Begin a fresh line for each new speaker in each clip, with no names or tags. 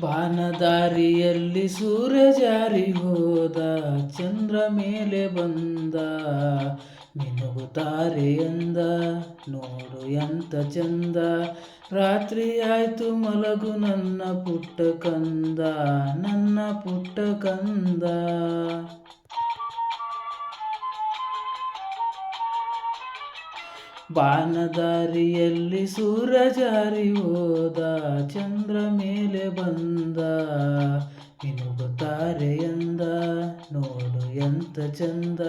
ಬಾನದಾರಿಯಲ್ಲಿ ಸೂರ್ಯ ಜಾರಿ ಹೋದ, ಚಂದ್ರ ಮೇಲೆ ಬಂದ, ಮಿನುಗುತ್ತಾರೆ ಎಂದ, ನೋಡು ಎಂತ ಚಂದ. ರಾತ್ರಿ ಆಯ್ತು ಮಲಗು ನನ್ನ ಪುಟ್ಟ ಕಂದ, ನನ್ನ ಪುಟ್ಟ ಕಂದ. ಬಾನದಾರಿಯಲ್ಲಿ ಸೂರ್ಯ ಜಾರಿ ಹೋದ, ಚಂದ್ರ ಮೇಲೆ ಬಂದ, ಮಿನುಗುತ್ತಾರೆ ಎಂದ, ನೋಡು ಎಂತ ಚಂದ.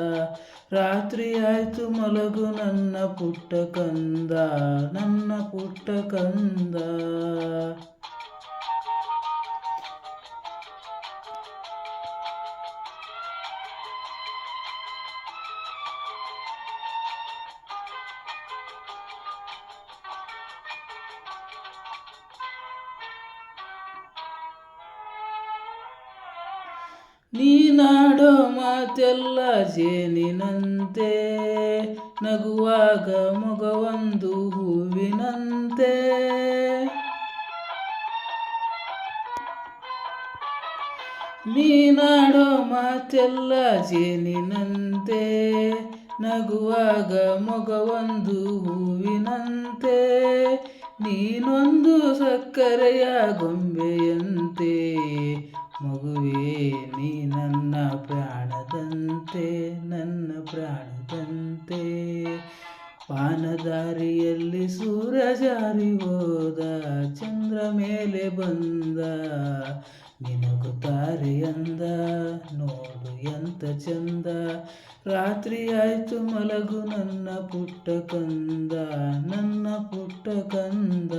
ರಾತ್ರಿ ಆಯ್ತು ಮಲಗು ನನ್ನ ಪುಟ್ಟ ಕಂದ, ನನ್ನ ಪುಟ್ಟ ಕಂದ. ನೀನಾಡೋ ಮಾತೆಲ್ಲ ಜೇನಿನಂತೆ, ನಗುವಾಗ ಮೊಗವೊಂದು ಹೂವಿನಂತೆ. ನೀನಾಡೋ ಮಾತೆಲ್ಲ ಜೇನಿನಂತೆ, ನಗುವಾಗ ಮೊಗವೊಂದು ಹೂವಿನಂತೆ. ನೀನೊಂದು ಸಕ್ಕರೆಯ ಗೊಂಬೆಯಂತೆ, ಮಗುವೇ ನೀ ನನ್ನ ಪ್ರಾಣದಂತೆ, ನನ್ನ ಪ್ರಾಣದಂತೆ. ಬಾನದಾರಿಯಲ್ಲಿ ಸೂರ್ಯ ಜಾರಿ ಹೋದ, ಚಂದ್ರ ಮೇಲೆ ಬಂದ, ಮಿನುಗುತ್ತಾರೆ ಎಂದ, ನೋಡು ಎಂತ ಚಂದ. ರಾತ್ರಿ ಆಯ್ತು ಮಲಗು ನನ್ನ ಪುಟ್ಟ ಕಂದ, ನನ್ನ ಪುಟ್ಟ ಕಂದ.